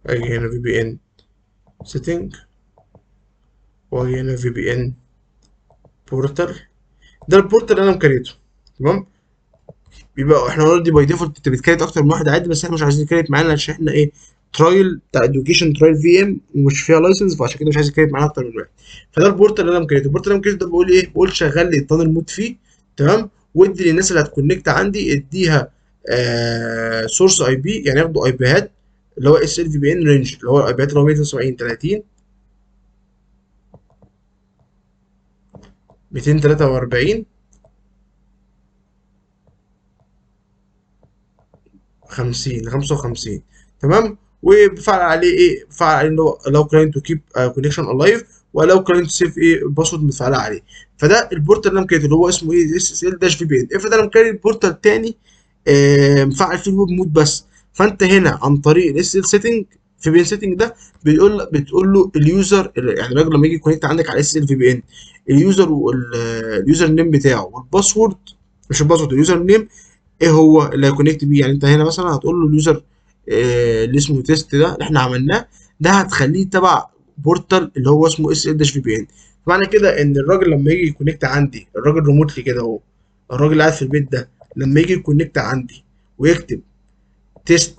اجي هنا في بي ان سيتنج. وهنا في بي ان بورتال. ده البورتال اللي انا مكريته. تمام. بيبقى احنا اوريدي باي ديفولت انت بتكريت اكتر من واحد عادي، بس احنا مش عايزين نكريت معانا عشان احنا ايه، ترايل بتاع اديوكيشن ترايل في ام ومش فيها لايسنس، فعشان كده مش عايز نكريت معانا اكتر من واحد. فده البورتال اللي انا مكريته. البورتال اللي انا مكريته ده بقول ايه، بقول شغل لي التانل مود فيه. تمام. وادي للناس اللي هتكونكت عندي اديها سورس اي بي، يعني ياخدوا اي بيات اللي هو اس ال في بي ان رينج، اللي هو الاي بيات اللي هو 172 30 243 50 55. تمام. وبفعل عليه ايه، بفعل عليه اللي هو لو كلاينت تو كيب كونكشن الايف، ولو كلاينت سيف ايه الباسورد متفعله عليه. فده البورتال اللي انا مكريته اللي هو اسمه ايه اس اس ال داش في بي ان. افرض انا مكريت بورتال تاني مفعل فيه الويب مود بس، فانت هنا عن طريق الاس ال سيتنج في بي ان سيتنج ده بتقول له اليوزر، يعني الراجل لما يجي يكونكت عندك على اس ال في بي ان، اليوزر واليوزر نيم بتاعه والباسورد، مش الباسورد، اليوزر نيم ايه هو اللي هيكونكت بيه. يعني انت هنا مثلا هتقول له اليوزر اللي اسمه تيست ده اللي احنا عملناه، ده هتخليه تبع بورتال اللي هو اسمه اس ال داش في بي ان. معنى كده ان الراجل لما يجي يكونكت عندي، الراجل ريموتلي كده اهو، الراجل اللي قاعد في البيت ده لما يجي يكونكت عندي ويكتب تيست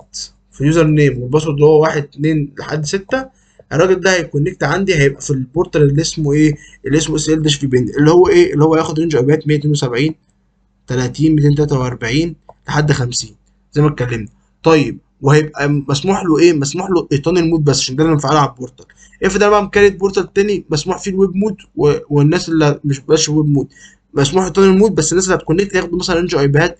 في اليوزر نيم والباسورد اللي هو 1 2 لحد 6، الراجل ده هيكونكت عندي هيبقى في البورتال اللي اسمه ايه، اللي اسمه اس ال داش في بي ان، اللي هو ايه، اللي هو هياخد رينج ابيات 172 30 243 لحد 50 زي ما اتكلمنا. طيب وهيبقى مسموح له ايه، مسموح له ايقان المود بس عشان ده اللي مفعله على البورتال. افرض انا بقى مكريت بورتال تاني مسموح فيه الويب مود والناس اللي مش بلاش ويب مود مسموح ايقان المود بس، الناس اللي هتكونكت ياخدوا مثلا رينج ايباد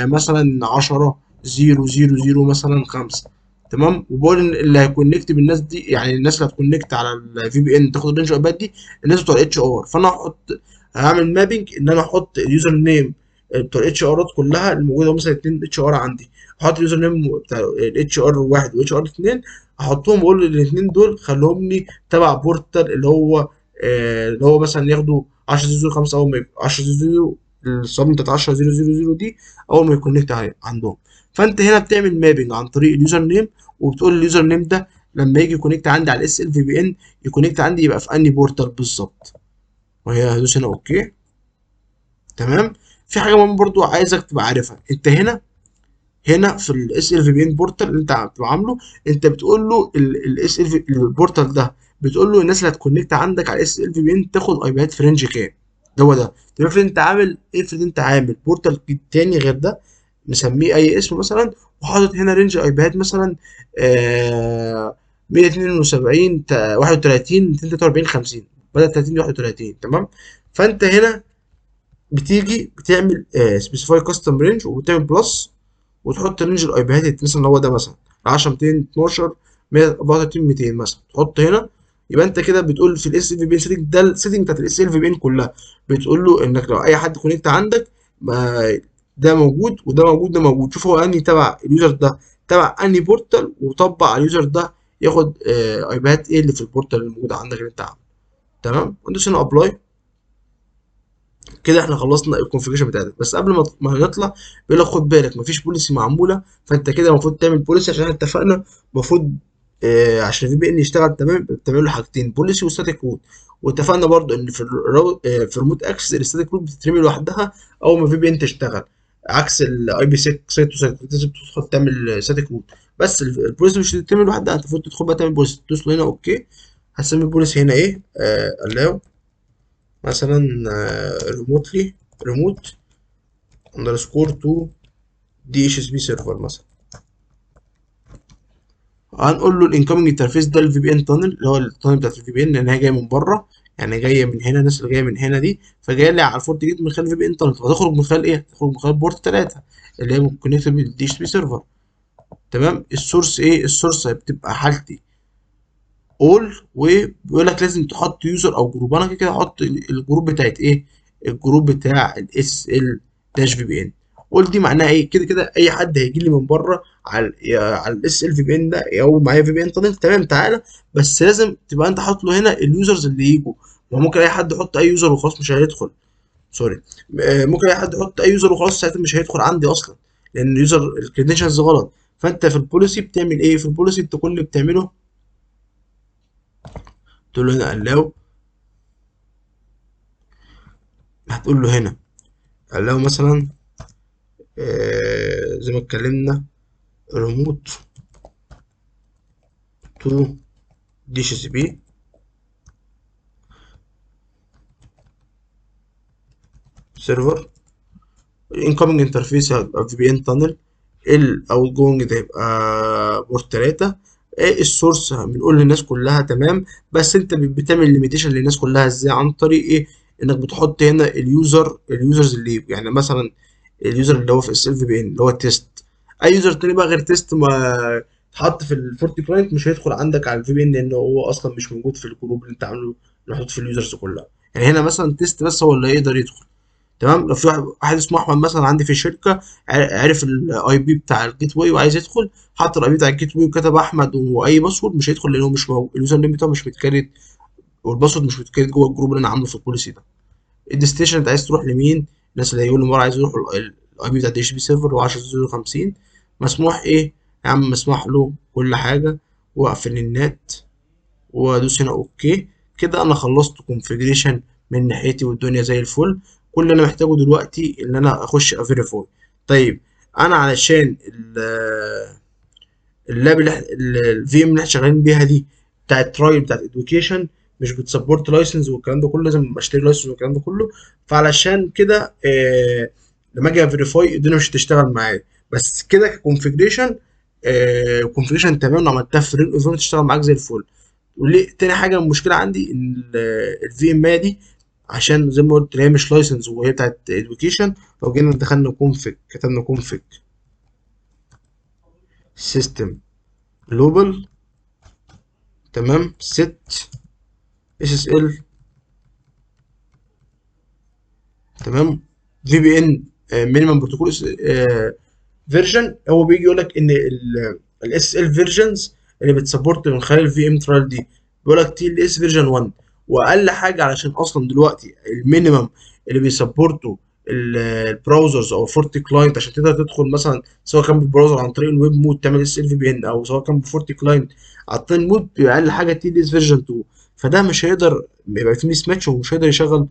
مثلا 10 0 0 0 مثلا 5. تمام. وبقول ان اللي هيكونكت بالناس دي، يعني الناس اللي هتكونكت على الفي بي ان تاخد الرينج ايباد دي، الناس بتوع الاتش ار. فانا هعمل مابنج ان انا احط اليوزر نيم بتوع الاتش ارات كلها الموجوده، مثلا 2 اتش ار عندي، احط اليوزر نيم بتاع الاتش ار 1 والاتش ار 2، احطهم واقول الاثنين دول خلوهم لي تبع بورتال اللي هو اللي هو مثلا ياخدوا 10.0.5 اول ما 10.0.0 الصم بتاعت 10.0.0.0 دي اول ما يكونكت عندهم. فانت هنا بتعمل مابنج عن طريق اليوزر نيم، وبتقول اليوزر نيم ده لما يجي يكونكت عندي على الاس ال في بي ان يكونكت عندي يبقى في انهي بورتال بالظبط. وهي هدوس هنا اوكي. تمام. في حاجه مهمه برضو عايزك تبقى عارفها، انت هنا في الاس ال في بي ان بورتال اللي انت بتبقى عامله، انت بتقول له الاس ال في البورتال ده، بتقول له الناس اللي هتكونكت عندك على الاس ال في بي ان تاخد اي بيات في رينج كام. ده هو ده. طب افرض انت عامل، افرض انت عامل بورتال تاني غير ده مسميه اي اسم مثلا، وحاطط هنا رينج اي بيات مثلا 172 31 243 50 بدل 30 31. تمام. فانت هنا بتيجي بتعمل سبيسيفاي كاستم رينج وبتعمل بلس، وتحط رينج الاي بيات مثلا اللي هو ده مثلا 10 212 134 200 مثلا، تحط هنا. يبقى انت كده بتقول في الاس في بي سيتنج، ده السيتنج بتاعت الاس ال في بي ان كلها، بتقول له انك لو اي حد كونكت عندك ما ده موجود وده موجود ده موجود، شوف هو انهي تبع اليوزر ده تبع انهي بورتال، وطبق على اليوزر ده ياخد اي بيات ايه اللي في البورتال الموجوده عندك اللي انت عامله. تمام. وندوس هنا ابلاي. كده احنا خلصنا الكونفيجريشن بتاعتك. بس قبل ما نطلع بيقول لك خد بالك مفيش بوليسي معموله، فانت كده المفروض تعمل بوليسي عشان احنا اتفقنا المفروض عشان الفي بي ان يشتغل تمام بتعمل له حاجتين، بوليسي وستاتيك رود. واتفقنا برضو ان في في الريموت اكسس الستاتيك رود بتترمي لوحدها اول ما الفي بي ان تشتغل، عكس الاي بي 6 سايت تو سايت لازم تدخل تعمل ستاتيك رود. بس البوليسي مش هتترمي لوحدها، انت المفروض تدخل بقى تعمل بوليسي، تدوس له هنا اوكي. هسمي البوليسي هنا ايه allow مثلا remotely remote underscore to دي اتش اس بي سيرفر مثلا. هنقول له الانكoming انترفيس ده الفي بي ان تانل اللي هو التانل بتاعت الفي بي ان، لان هي جايه من بره، يعني جايه من هنا، الناس اللي جايه من هنا دي فجايه لي على الفورت جيت من خلال الفي بي ان تانل، فتخرج من خلال ايه؟ تخرج من خلال بورت 3 اللي هي كونكتد بالدي اتش بي سيرفر. تمام. السورس ايه؟ السورس بتبقى حالتي اول، وبيقول لك لازم تحط يوزر او جروب. انا كده كده هحط الجروب بتاعت ايه، الجروب بتاع الاس ال داش في بي ان. قول دي معناها ايه، كده كده اي حد هيجي لي من بره على الاس ال في بي ان ده او معايا في بي ان طبعا تمام تعالى، بس لازم تبقى انت حاطط له هنا اليوزرز اللي يجوا. ما ممكن اي حد يحط اي يوزر وخلاص مش هيدخل، سوري، ممكن اي حد يحط اي يوزر وخلاص ساعتها مش هيدخل عندي اصلا لان اليوزر الكريدنشالز غلط. فانت في البوليسي بتعمل ايه، في البوليسي انت كل اللي بتعمله تقول له هنا allow هتقول له هنا لو مثلا زي ما اتكلمنا ريموت تو دي اتش سي بي سيرفر، الانكoming انترفيس هيبقى في بي ان تانل، الاوت جوينج ده هيبقى بورت 3. السورس بنقول للناس كلها تمام، بس انت بتعمل ليميتيشن للناس كلها ازاي؟ عن طريق ايه؟ انك بتحط هنا اليوزرز اللي يعني مثلا اليوزر اللي هو في اس ال في بي ان اللي هو تيست، اي يوزر تاني بقى غير تيست ما اتحط في الفورتي كلاينت مش هيدخل عندك على الفي بي ان، لان هو اصلا مش موجود في الجروب اللي انت عامله محطوط في اليوزرز كلها. يعني هنا مثلا تيست بس هو اللي يقدر يدخل. تمام. لو في واحد اسمه احمد مثلا عندي في الشركه عرف الاي بي بتاع الجيت واي وعايز يدخل، حط الاي بي بتاع الجيت واي وكتب احمد واي باسورد، مش هيدخل لانه مش موجود، اليوزر نيم بتاعه مش متكريت والباسورد مش متكريت جوه الجروب اللي انا عامله في البوليسي ده. الديستنيشن انت عايز تروح لمين؟ الناس اللي هيقولوا مره عايز يروحوا الاي بي بتاع الدي اتش بي سيرفر هو 10.0.50. مسموح ايه يا عم؟ مسموح له كل حاجه، واقفل النت وادوس هنا اوكي. كده انا خلصت كونفيجريشن من ناحيتي والدنيا زي الفل. كل اللي انا محتاجه دلوقتي ان انا اخش افيريفاي. طيب انا علشان اللاب الفي ام اللي احنا شغالين بيها دي بتاعت ترايل بتاعت ادوكيشن مش بتسبورت لايسنس والكلام ده كله، لازم اشتري لايسنس والكلام ده كله. فعلشان كده لما اجي افيريفاي الدنيا مش هتشتغل معايا. بس كده كونفيجريشن كونفيجريشن تمام، عملتها في ريل ايفنت تشتغل معاك زي الفل. وليه تاني حاجه المشكله عندي ان الفي ام دي عشان زي ما قلت هي مش لايسنس وهي بتاعت ادوكيشن. لو جينا دخلنا كونفيج كتبنا كونفيج سيستم جلوبال تمام ست اس اس ال تمام في بي ان مينيمم بروتوكول فيرجن. هو بيجي يقول لك ان الاس ال فيرجنز اللي بتسبورت من خلال الفي ام ترايل دي بيقول لك تي ال اس فيرجن 1. واقل حاجه علشان اصلا دلوقتي المينيمم اللي بيسبورتوا البراوزرز او فورتي كلاينت عشان تقدر تدخل مثلا سواء كان بالبراوزر عن طريق الويب مود تعمل اس ال في بي ان، او سواء كان بفورتي كلاينت على الطين مود، بيبقى اقل حاجه تي ال اس فيرجن 2. فده مش هيقدر، بيبقى فيه ميس ماتش ومش هيقدر يشغل،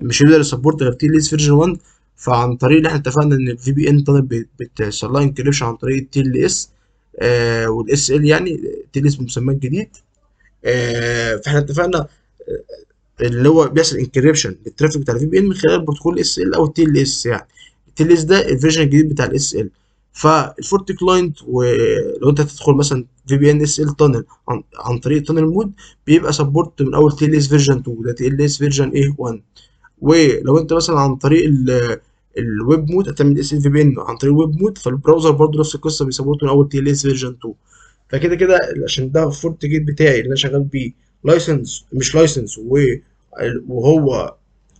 مش هيقدر يسبورت غير تي ال اس فيرجن 1. فعن طريق اللي احنا اتفقنا ان الفي بي ان طالب بتحصل لها انكريبشن عن طريق التي ال اس والاس ال، يعني التي ال اس بمسمى جديد. فاحنا اتفقنا اللي هو بيحصل انكريبشن للترافيك بتاع الفي بي ان من خلال بروتوكول اس ال او التي ال اس. يعني التي ال اس ده الفيرجن الجديد بتاع الاس ال. فالفورتي كلاينت ولو انت هتدخل مثلا في بي ان اس ال تانل عن طريق تانل مود بيبقى سبورت من اول تي ال اس فيرجن 2، ده تي ال اس فيرجن ايه 1. ولو انت مثلا عن طريق الويب مود هتعمل اس في بي ان عن طريق الويب مود، فالبراوزر برضو نفس القصه بيسبورت من اول تي ال اس فيرجن 2. فكده كده عشان ده الفورت جيت بتاعي اللي انا شغال بيه لايسنس مش لايسنس وهو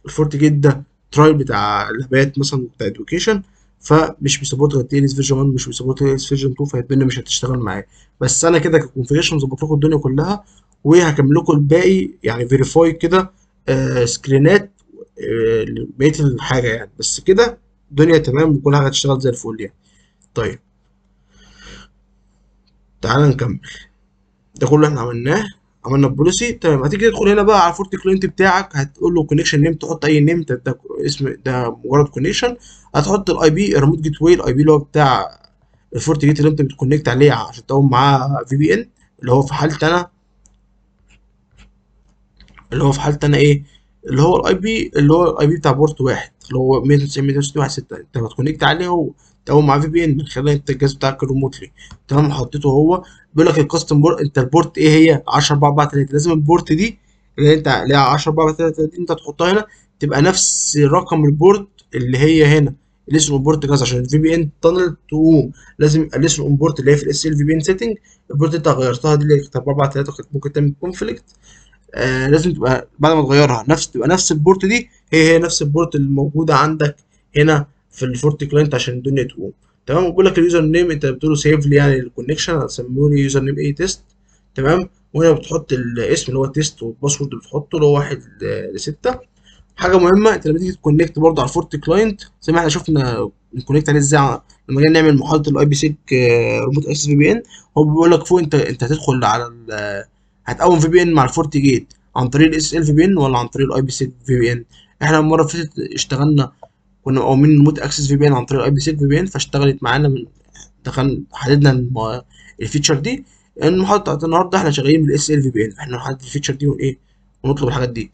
الفورت جيت ده ترايل بتاع اللابات مثلا بتاع ادوكيشن، فمش بيسبورت غير تي ال اس فيرجن 1 مش بيسبورت تي ال اس فيرجن 2، فالدنيا مش هتشتغل معاه. بس انا كده ككونفيجريشن مظبط لكم الدنيا كلها، وهكمل لكم الباقي يعني فيريفاي كده سكرينات بقية الحاجة يعني. بس كده الدنيا تمام وكل حاجة هتشتغل زي الفل يعني. طيب تعالى نكمل. ده كله احنا عملناه، عملنا البوليسي تمام. هتيجي تدخل هنا بقى على الفورت كلاينت بتاعك، هتقول له كونكشن نيم، تحط اي نيم ده اسم، ده مجرد كونكشن. هتحط الاي بي ريموت جيت واي، الاي بي اللي هو بتاع الفورت جيت اللي انت بتكونكت عليه عشان تقوم معاه في بي ان، اللي هو في حالتي انا، اللي هو في حالتي انا ايه، اللي هو الاي بي اللي هو الاي بي بتاع بورت واحد اللي هو 192.168. انت بتكونكت عليه هو تقوم مع في بي ان من خلال انت الجهاز بتاعك ريموتلي. تمام. حطيته هو بيقول لك الكاستم بورت، انت البورت ايه هي 10.4.4.3، لازم البورت دي اللي انت اللي هي 10.4.4.3 دي انت تحطها هنا تبقى نفس رقم البورت اللي هي هنا ليسن اون بورت كذا، عشان الفي بي ان تانل تقوم لازم يبقى ليسن اون بورت اللي هي في الاس ال في بي ان سيتنج. البورت انت غيرتها دي اللي كانت 4.4.3 كانت ممكن تعمل كونفليكت. لازم تبقى بعد ما تغيرها تبقى نفس البورت دي هي نفس البورت اللي موجوده عندك هنا في الفورت كلاينت عشان الدنيا تقوم تمام. وبيقول لك اليوزر نيم انت بتقول له سيف لي يعني الكونكشن، هتسميه لي يوزر نيم اي تيست. تمام. وهنا بتحط الاسم اللي هو تيست، والباسورد اللي بتحطه اللي هو 1 ل 6. حاجه مهمه، انت لما تيجي تكونكت برضه على الفورت كلاينت زي ما احنا شفنا نكونكت عليه ازاي لما جينا نعمل محاضره الاي بي سيك ريموت اس في بي ان. هو بيقول لك فوق انت هتدخل على هتقوم في بي ان مع الفورت جيت عن طريق الاس ال في بي ان ولا عن طريق الاي بي سي في بي ان. احنا المره اللي فاتت اشتغلنا، كنا مقومين الموت اكسس في بي ان عن طريق اي بي سيك في بي ان، فاشتغلت معانا من دخلنا حددنا الفيتشر دي. المحاضره بتاعت النهارده احنا شغالين بالاس ال في بي ان، احنا نحدد الفيتشر دي وايه، ونطلب الحاجات دي،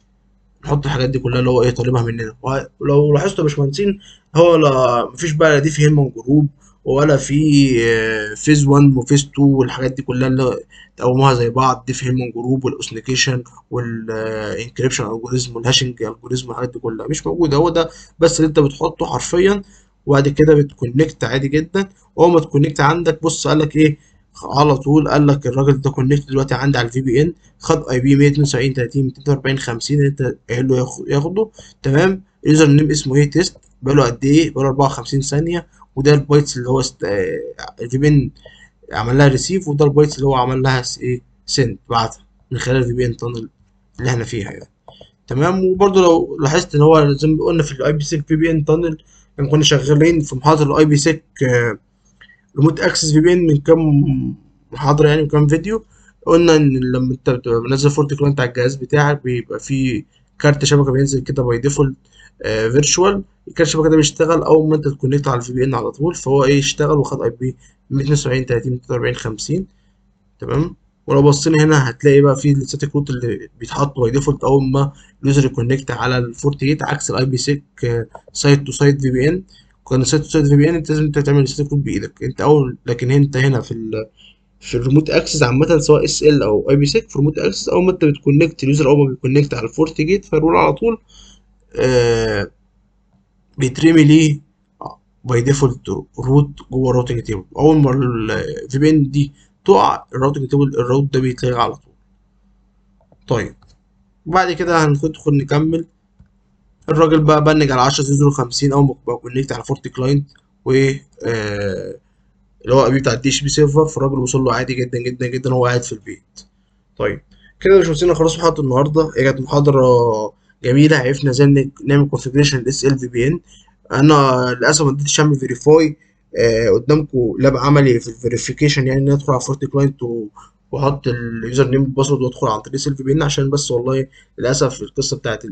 نحط الحاجات دي كلها اللي هو ايه طالبها مننا. ولو لاحظتوا يا باشمهندسين، هو لا مفيش بقى لا دي في هيلمان جروب، ولا في فيز 1 وفيز 2 والحاجات دي كلها اللي تقوموها زي بعض، دي في هيلمان جروب والاوثنيكيشن والانكريبشن الجوريزم والهاشنج الجوريزم والحاجات دي كلها مش موجوده. هو ده بس اللي انت بتحطه حرفيا، وبعد كده بتكونكت عادي جدا. اول ما تكونكت عندك بص قال لك ايه، على طول قال لك الراجل ده كونكت دلوقتي عندي على الفي بي ان، خد اي بي 172 30 240 50 اللي انت قايل له ياخده. تمام. اليوزر نيم اسمه ايه تيست، بقاله قد ايه، بقاله 54 ثانيه. وده البايتس اللي هو الفي بي ان عمل لها ريسيف، وده البايتس اللي هو عمل لها ايه سند بعتها من خلال الفي بي ان تانل اللي احنا فيها يعني. تمام. وبرضه لو لاحظت ان هو زي ما قلنا في الاي بي سيك في بي ان تانل، لما كنا شغالين في محاضره الاي بي سيك ريموت اكسس في بي ان من كام محاضره يعني وكام فيديو، قلنا ان لما انت بتبقى منزل فورت كلاينت على الجهاز بتاعك بيبقى فيه كارت شبكه بينزل كده باي ديفولت فيرتشوال. كارت الشبكه ده بيشتغل اول ما انت تكونكت على الفي بي ان على طول، فهو ايه اشتغل وخد اي بي 272 30 240 50. تمام. ولو بصينا هنا هتلاقي بقى في الستاتيك روت اللي بيتحط باي ديفولت اول ما اليوزر يكونكت على الفورت 8، عكس الاي بي سيك سايت تو سايت في بي ان. كان سايت تو سايت في بي ان انت لازم انت تعمل الستاتيك روت بايدك انت اول، لكن انت هنا في الريموت اكسس عامه سواء اس ال او اي بي سيك، في الريموت اكسس اول ما انت بتكونكت اليوزر اول ما بيكونكت على الفورت جيت فالرول على طول آه بيترمي ليه باي ديفولت روت جوه الراوتنج تيبل. اول ما الفي بي ان دي تقع الراوتنج تيبل الراوت ده بيتلغي على طول. طيب وبعد كده هندخل نكمل. الراجل بقى بنج على 10 اول ما بقى كونكت على فورت كلاينت و اللي هو بتاع الدي اتش بي سيرفر، فالراجل وصل له عادي جدا جدا جدا وهو قاعد في البيت. طيب كده مش وصلنا خلاص محاضرة النهارده، هي كانت محاضرة جميلة، عرفنا ازاي نعمل كونفجريشن الاس ال في بي ان. انا للاسف ما قدرتش اعمل فيريفاي قدامكم لاب عملي في الفيريفيكيشن، يعني ان أنا ادخل على فورت كلاينت واحط اليوزر نيم والباسورد وادخل عن طريق الاس ال في بي ان، عشان بس والله للاسف القصة بتاعت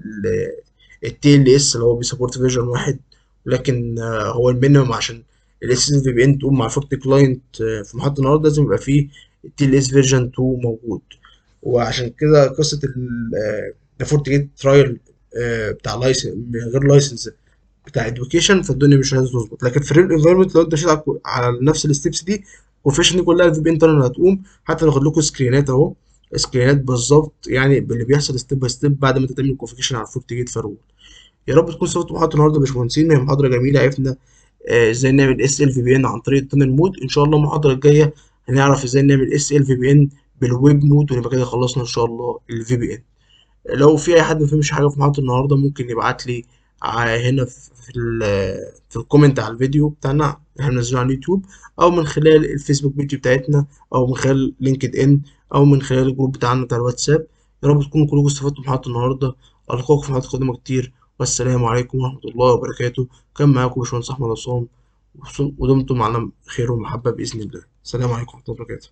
التي ال اس اللي هو بيسبورت فيرجن واحد، لكن هو المينيمم عشان الاس ال في بي ان تقوم مع الفورت كلاينت في محطة النهارده لازم يبقى فيه التي ال اس فيرجن 2 موجود. وعشان كده قصة الفورت جيت ترايل بتاع لايسنس من غير لايسنس بتاع اديوكيشن، فالدنيا مش هتظبط. لكن في الريل انفايرمنت لو انت مشيت على نفس الستبس دي والفيشن دي كلها، الفي بي انترنت هتقوم. حتى ناخد لكم سكرينات اهو، سكرينات بالظبط يعني باللي بيحصل ستيب باي ستيب بعد ما انت تعمل كونفيجريشن على الفورت جيت فارول. يا رب تكون استفدتوا من محاضرة النهارده يا باشمهندسين، هي محاضرة جميلة، عرفنا ازاي نعمل اس ال في بي ان عن طريق التانل مود. ان شاء الله المحاضرة الجاية هنعرف ازاي نعمل اس ال في بي ان بالويب مود، ونبقى كده خلصنا ان شاء الله الفي بي ان. لو في اي حد ما فهمش حاجة في محاضرة النهارده ممكن يبعت لي هنا في الكومنت على الفيديو بتاعنا احنا بننزله على اليوتيوب، او من خلال الفيسبوك بيج بتاعتنا، او من خلال لينكد ان، او من خلال الجروب بتاعنا بتاع الواتساب. يا رب تكونوا كلكم استفدتوا من محاضرة النهارده. القاكم في محاضرات قادمة كتير، والسلام عليكم ورحمة الله وبركاته. كان معاكم باشمهندس أحمد عصام، ودمتم على خير ومحبة بإذن الله. السلام عليكم ورحمة الله وبركاته.